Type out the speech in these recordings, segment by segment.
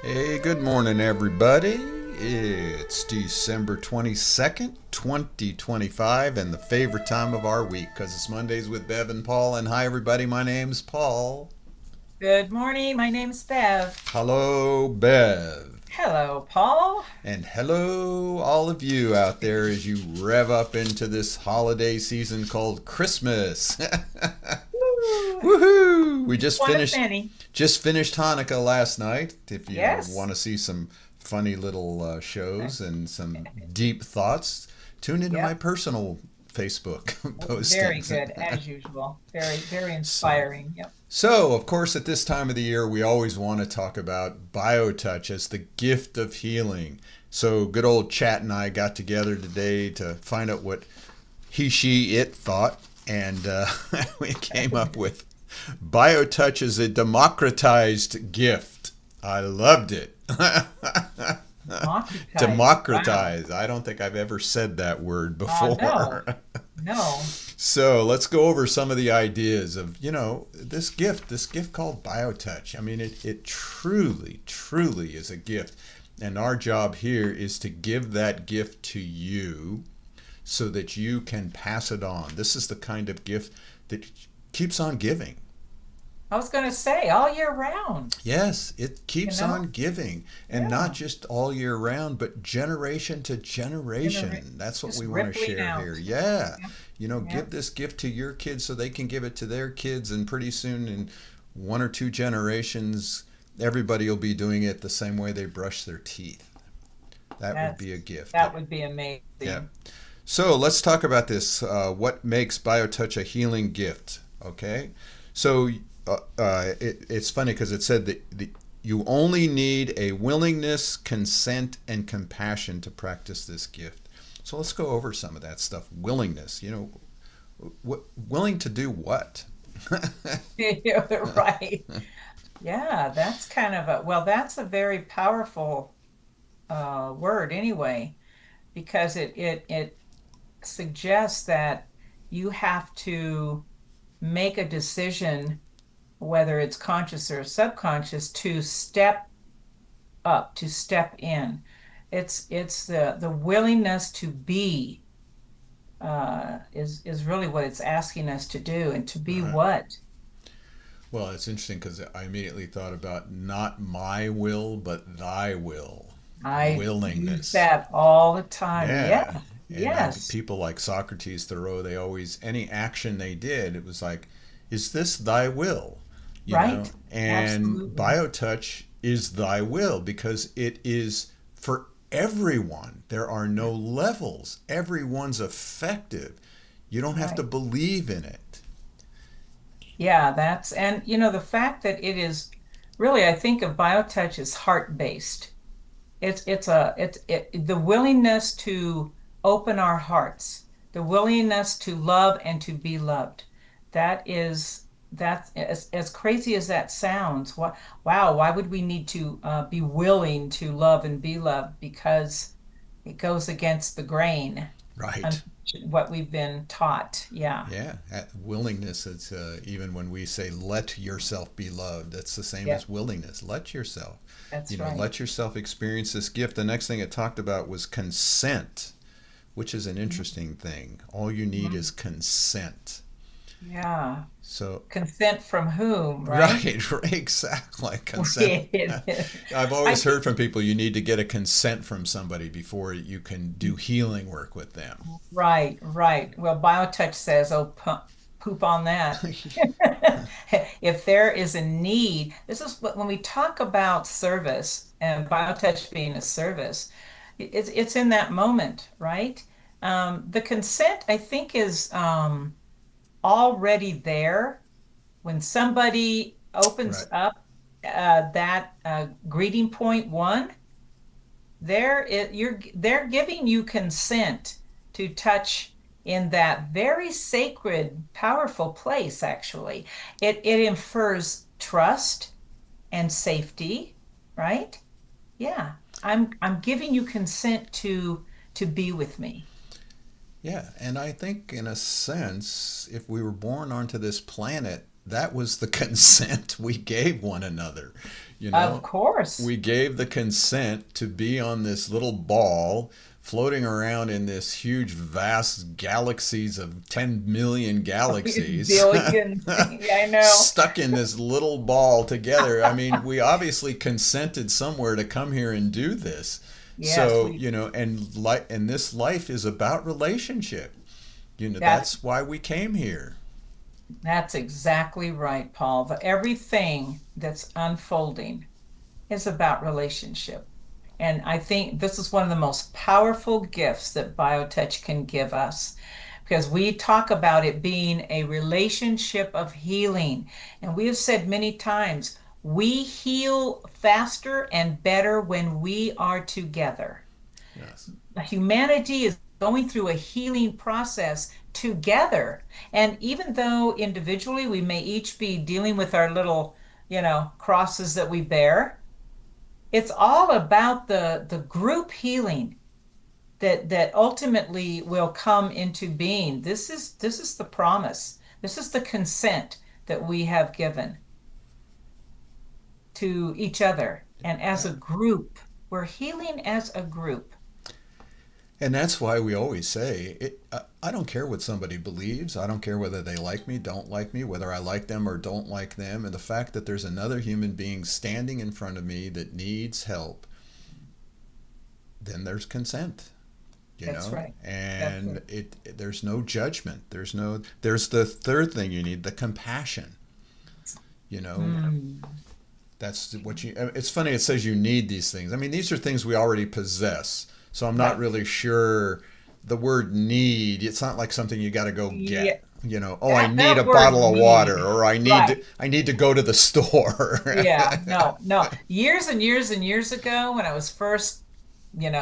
Hey, good morning, everybody. It's December 22nd, 2025, and the favorite time of our week because it's Mondays with Bev and Paul. And hi, everybody, my name's Paul. Good morning. My name's Bev. Hello, Bev. Hello, Paul. And hello, all of you out there as you rev up into this holiday season called Christmas. Woo. Woohoo! We just One of finished many. just finished Hanukkah last night. If you want Yes. to see some funny little shows and some deep thoughts, tune into my Yep. personal Facebook Very postings. good, as usual. Very, very so, inspiring. Yep. so, of course, at this time of the year, we always want to talk about BioTouch as the gift of healing. So, good old Chat and I got together today to find out what he, she, it thought, and we came up with BioTouch is a democratized gift. I loved it. Democratized. Wow. Democratized. I don't think I've ever said that word No, before. no. So let's go over some of the ideas of, this gift called BioTouch. I mean, it truly, truly is a gift. And our job here is to give that gift to you so that you can pass it on. This is the kind of gift that keeps on giving. I was going to say all year round, Yes, it you keeps know? on giving, and not Yeah. just all year round, but generation to Genera- generation. That's what just we want to rippling share here. out. Yeah, Yep. give Yep. this gift to your kids so they can give it to their kids, and pretty soon, in one or two generations, everybody will be doing it the same way they brush their teeth. That would That's be a gift. that would be Yeah. amazing. So let's talk about this. What makes BioTouch a healing gift? Okay. So it's funny because it said that you only need a willingness, consent, and compassion to practice this gift. So let's go over some of that stuff. Willingness. Willing to do what? Right. Yeah, that's kind of that's a very powerful word anyway, because it suggests that you have to make a decision, whether it's conscious or subconscious, to step up, to step in. It's the willingness to be is really what it's asking us to do, and to be Right. what? Well, it's interesting because I immediately thought about not my will, but thy will. I use Willingness. that all the time. Yeah. Yeah. And Yes. people like Socrates, Thoreau, they always, any action they did, it was like, is this thy will? Right. And Absolutely. BioTouch is thy will because it is for everyone. There are no levels. Everyone's effective. You don't have to Right. believe in it. Yeah, that's and the fact that it is really, I think of BioTouch as heart-based. It's the willingness to open our hearts, the willingness to love and to be loved. That's as crazy as that sounds. Wow, why would we need to be willing to love and be loved? Because it goes against the grain, Right. what we've been taught. Yeah, Yeah, willingness. It's even when we say "let yourself be loved," that's the same yeah, as willingness. Let yourself, that's right. let yourself experience this gift. The next thing it talked about was consent, which is an interesting thing. All you need is Mhm. consent. Yeah. So, Consent from whom, right? right, right, exactly, consent. I've I always think, heard from people you need to get a consent from somebody before you can do healing work with them. right, right. Well, BioTouch says, oh, poop on that. If there is a need, this is what, when we talk about service and BioTouch being a service, it's in that moment, right? The consent, I think, is already there when somebody opens Right. up that greeting point one. They're giving you consent to touch in that very sacred, powerful place, actually. It infers trust and safety, right? Yeah. I'm giving you consent to be with me. Yeah, and I think in a sense, if we were born onto this planet, that was the consent we gave one another. You Of know, course. we gave the consent to be on this little ball floating around in this huge, vast galaxies of 10 million galaxies, Billions. Yeah, I know. stuck in this little ball together. I mean, we obviously consented somewhere to come here and do this. Yes, So, we and this life is about relationship. that's That's why we came here. that's exactly right, Paul. Everything that's unfolding is about relationship. And I think this is one of the most powerful gifts that BioTouch can give us because we talk about it being a relationship of healing. And we have said many times, we heal faster and better when we are together. Yes. Humanity is going through a healing process together. And even though individually we may each be dealing with our little, crosses that we bear, it's all about the group healing that ultimately will come into being. This is the promise. This is the consent that we have given to each other. And as Yeah. a group, we're healing as a group. And that's why we always say, I don't care what somebody believes. I don't care whether they like me, don't like me, whether I like them or don't like them. And the fact that there's another human being standing in front of me that needs help, then there's consent, That's right. That's and right. there's no judgment. There's the third thing you need, the compassion, you know, Hmm. That's what it's funny. It says you need these things. I mean, these are things we already possess. So I'm not Right. really sure the word need. It's not like something you got to go get. Yeah, Oh, I need a that word bottle of water, need. or Right. I need to go to the store. Yeah, no, no. Years and years and years ago, when I was first,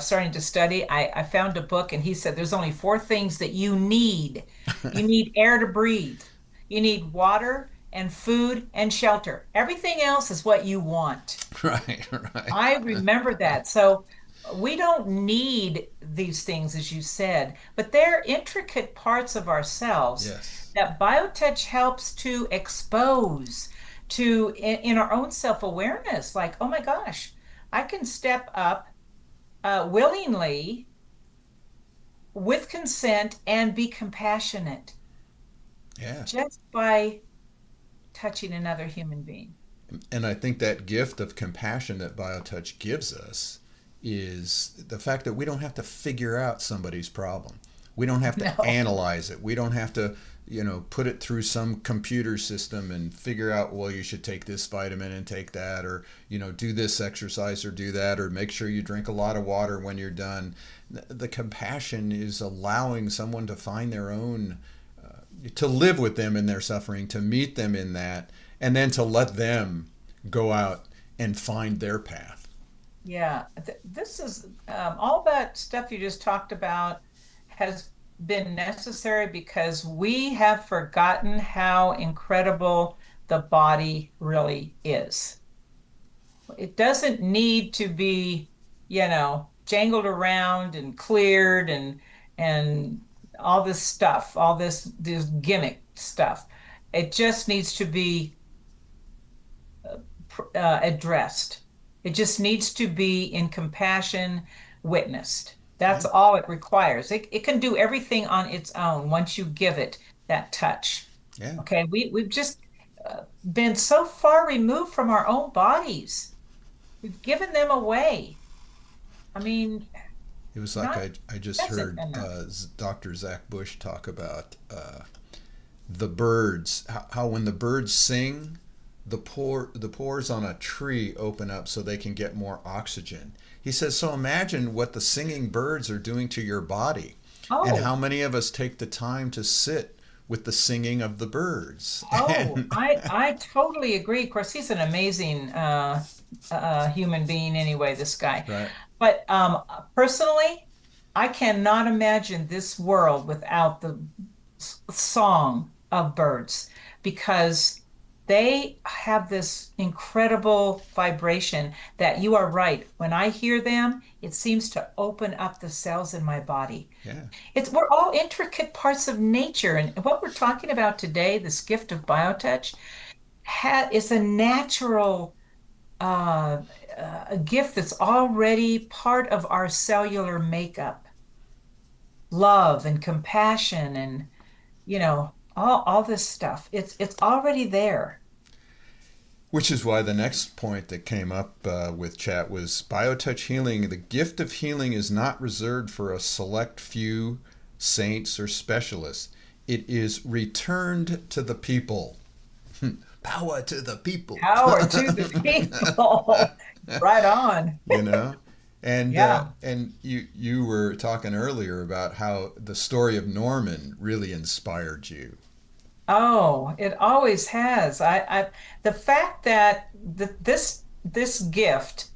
starting to study, I found a book and he said there's only four things that you need. You need air to breathe. You need water and food and shelter. Everything else is what you want. Right, right. I remember that. So we don't need these things, as you said, but they're intricate parts of ourselves Yes. that BioTouch helps to expose to in our own self-awareness. Like, oh my gosh, I can step up willingly with consent and be compassionate Yeah. just by touching another human being. And I think that gift of compassion that BioTouch gives us is the fact that we don't have to figure out somebody's problem. We don't have to No. analyze it. We don't have to, put it through some computer system and figure out, well, you should take this vitamin and take that, or, do this exercise or do that, or make sure you drink a lot of water when you're done. The compassion is allowing someone to find their own, to live with them in their suffering, to meet them in that, and then to let them go out and find their path. Yeah, this is all that stuff you just talked about has been necessary because we have forgotten how incredible the body really is. It doesn't need to be, jangled around and cleared and all this stuff, all this gimmick stuff. It just needs to be addressed. It just needs to be in compassion witnessed. Yeah, That's all it requires. It can do everything on its own once you give it that touch. yeah. Okay, we've just been so far removed from our own bodies. We've given them away. I mean, It was like not I just doesn't heard enough. Dr. Zach Bush talk about the birds, how when the birds sing, the pores on a tree open up so they can get more oxygen. He says, so imagine what the singing birds are doing to your body, and how Oh, many of us take the time to sit with the singing of the birds. oh, And I totally agree. Of course, he's an amazing human being anyway, this guy. right, But personally, I cannot imagine this world without the song of birds because they have this incredible vibration that you are right. When I hear them, it seems to open up the cells in my body. Yeah. It's we're all intricate parts of nature, and what we're talking about today, this gift of biotouch, is a natural uh, a gift that's already part of our cellular makeup. Love and compassion, and all this stuff. It's already there. Which is why the next point that came up with chat was biotouch healing. The gift of healing is not reserved for a select few saints or specialists. It is returned to the people. Power to the people. Power to the people. Right on. you know Yeah. and you were talking earlier about how the story of Norman really inspired you. Oh, it always has. The fact that this gift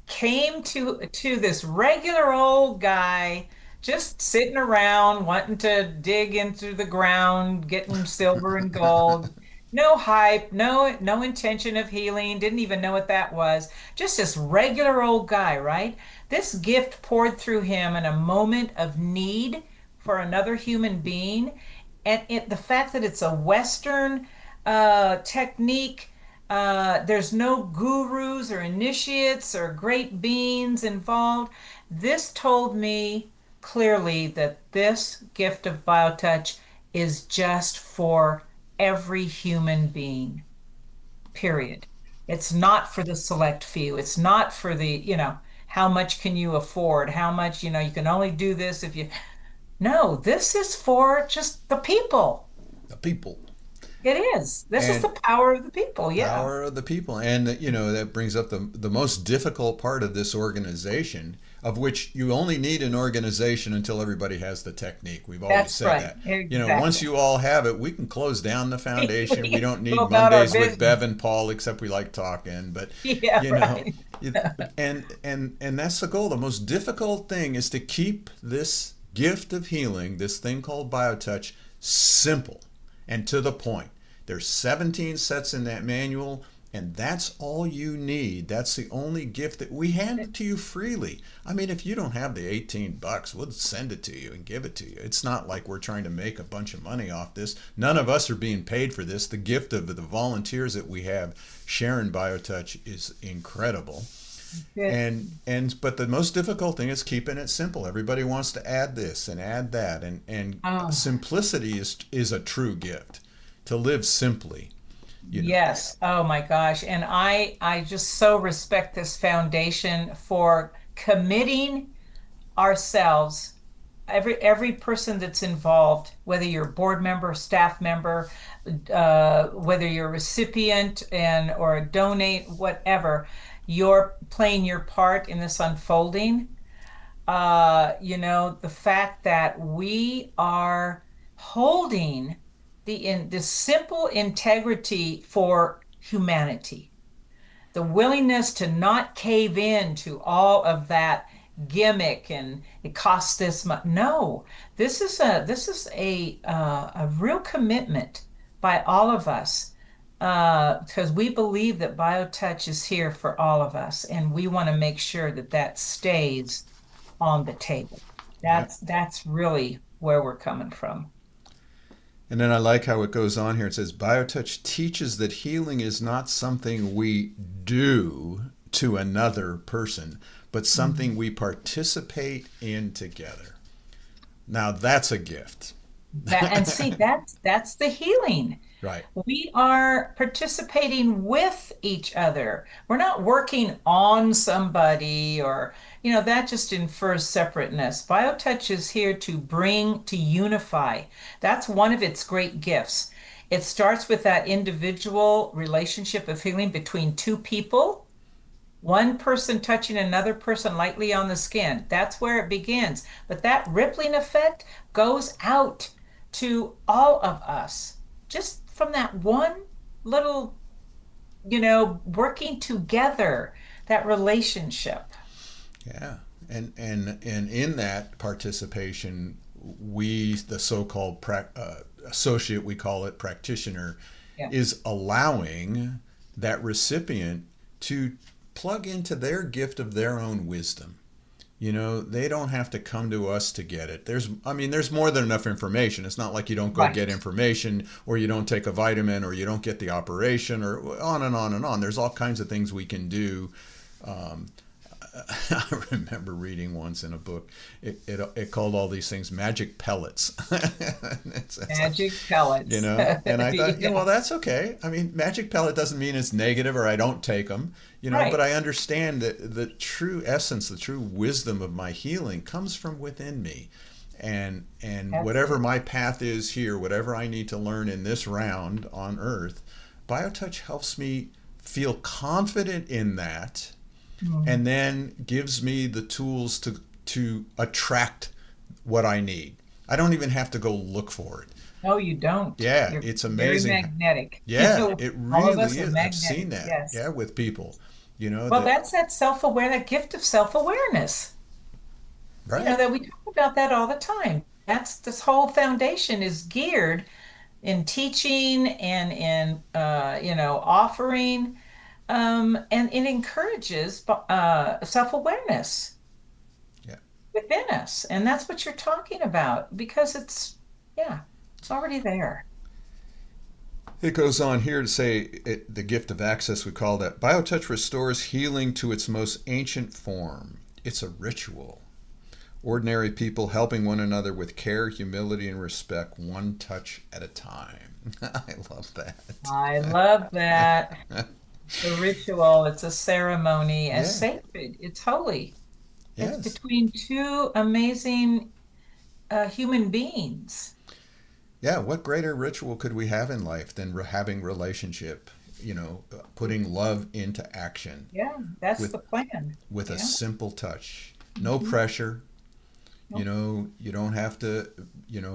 came to this regular old guy just sitting around wanting to dig into the ground, getting silver and gold. No hype, no intention of healing, didn't even know what that was. Just this regular old guy, right? This gift poured through him in a moment of need for another human being. And the fact that it's a Western technique, there's no gurus or initiates or great beings involved. This told me clearly that this gift of biotouch is just for every human being, period. It's not for the select few. It's not for how much can you afford? How much, you can only do this if you. No, this is for just the people. The people. It is. This is And the power of the people. Yeah. power of the people. And that brings up the most difficult part of this organization, of which you only need an organization until everybody has the technique. We've always That's said right. that. Once Exactly. you all have it, we can close down the foundation. We We don't go need about our Mondays with business. Bev and Paul, except we like talking. But Yeah, you know right. it- and that's the goal. The most difficult thing is to keep this gift of healing, this thing called biotouch, simple and to the point. There's 17 sets in that manual, and that's all you need. That's the only gift that we hand to you freely. I mean, if you don't have the $18, we'll send it to you and give it to you. It's not like we're trying to make a bunch of money off this. None of us are being paid for this. The gift of the volunteers that we have sharing BioTouch is incredible. Good. But the most difficult thing is keeping it simple. Everybody wants to add this and add that, and Oh, simplicity is a true gift. To live simply, you know. yes. Oh my gosh. And I just so respect this foundation for committing ourselves, every person that's involved, whether you're a board member, staff member, whether you're a recipient and or a donate, whatever, you're playing your part in this unfolding. The fact that we are holding the simple integrity for humanity, the willingness to not cave in to all of that gimmick and it costs this much. No, this is a real commitment by all of us because we believe that BioTouch is here for all of us, and we want to make sure that that stays on the table. Yeah. That's really where we're coming from. And then I like how it goes on here. It says BioTouch teaches that healing is not something we do to another person, but something Mhm. we participate in together. Now that's a gift. And see, that's the healing. Right. We are participating with each other. We're not working on somebody or, that just infers separateness. BioTouch is here to unify. That's one of its great gifts. It starts with that individual relationship of healing between two people, one person touching another person lightly on the skin. That's where it begins. But that rippling effect goes out to all of us just from that one little, working together, that relationship. Yeah. And in that participation, we, the so-called associate, we call it practitioner, Yeah. is allowing that recipient to plug into their gift of their own wisdom. They don't have to come to us to get it. There's more than enough information. It's not like you don't go get Right. information, or you don't take a vitamin, or you don't get the operation, or on and on and on. There's all kinds of things we can do. Um, I remember reading once in a book, it called all these things magic pellets. It's like, Magic pellets. and I thought, Yeah. well, that's okay. Magic pellet doesn't mean it's negative or I don't take them, but Right. I understand that the true essence, the true wisdom of my healing comes from within me. And That's whatever it. my path is here, whatever I need to learn in this round on earth, BioTouch helps me feel confident in that, Mm. and then gives me the tools to attract what I need. I don't even have to go look for it. No, you don't. Yeah, You're it's very amazing. magnetic. Yeah, it All of really us are is. I've seen magnetic. that. Yes. Yeah, with people. Well, That that's that self-aware, that gift of self-awareness. right. That we talk about that all the time. That's this whole foundation is geared in teaching and in offering, and it encourages self-awareness Yeah. within us. And that's what you're talking about because yeah, it's already there. It goes on here to say the gift of access, we call that. BioTouch restores healing to its most ancient form. It's a ritual. Ordinary people helping one another with care, humility, and respect, one touch at a time. I love I love that. that. The ritual, it's a ceremony, and Yeah. sacred. It's holy. It's Yes. between two amazing human beings. Yeah. What greater ritual could we have in life than having relationship? Putting love into action Yeah, that's with the plan. with a Yeah. simple touch. No Hmm. pressure. Nope. You don't have to,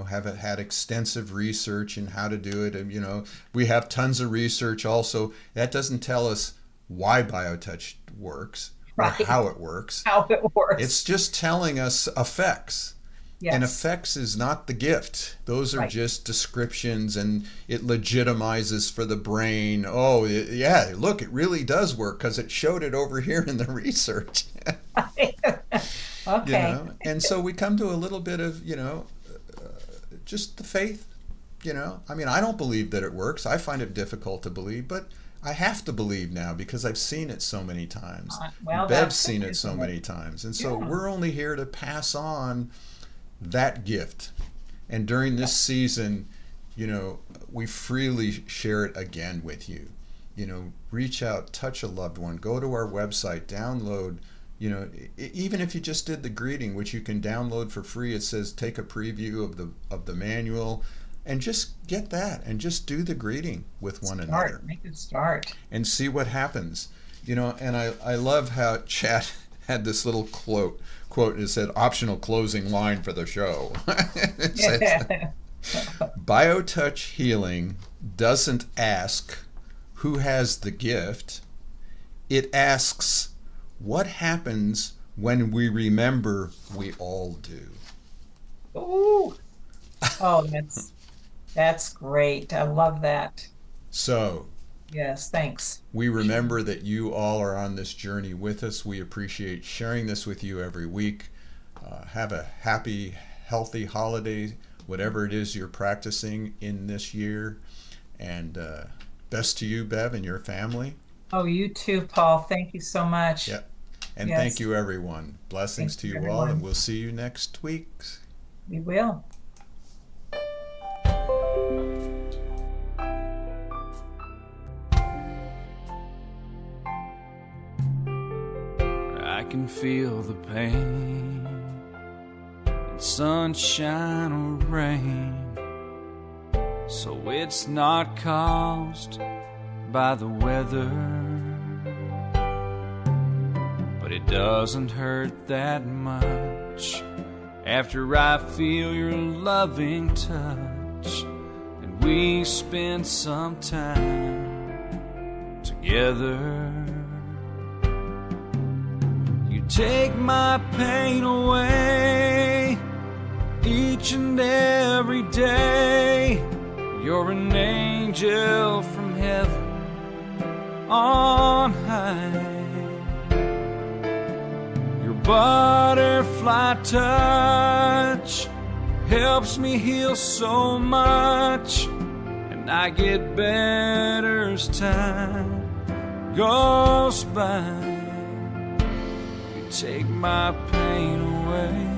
have had extensive research in how to do it. And, we have tons of research also. That doesn't tell us why BioTouch works or Right. how it works. How it It's works. just telling us effects. And Yes. effects is not the gift. Those are Right. just descriptions, and it legitimizes for the brain. Oh, yeah, look, it really does work because it showed it over here in the research. Okay. And so we come to a little bit of just the faith. I don't believe that it works. I find it difficult to believe, but I have to believe now because I've seen it so many times. Well, Bev's that's seen it, it so isn't many it? times, and so Yeah. we're only here to pass on that gift. And during this season, we freely share it again with you. Reach out, touch a loved one, go to our website, download. Even if you just did the greeting, which you can download for free, it says take a preview of the manual, and just get that and just do the greeting with one another Make it start. and see what happens. And I love how Chad had this little quote, and it said optional closing line for the show. It says, BioTouch healing doesn't ask who has the gift. It asks what happens when we remember we all do. Ooh. Oh, that's great. I love that. So Yes, thanks. we remember that you all are on this journey with us. We appreciate sharing this with you every week. Have a happy, healthy holiday, whatever it is you're practicing in this year. And best to you, Bev, and your family. Oh, you too, Paul. Thank you so much. Yep. And Yes. thank you, everyone. Blessings Thank to you, you all, and everyone. we'll see you next week. We will. I can feel the pain in sunshine or rain. So it's not caused by the weather, but it doesn't hurt that much after I feel your loving touch and we spend some time together. You take my pain away each and every day. You're an angel from heaven on high. Your butterfly touch helps me heal so much, and I get better as time goes by. You take my pain away.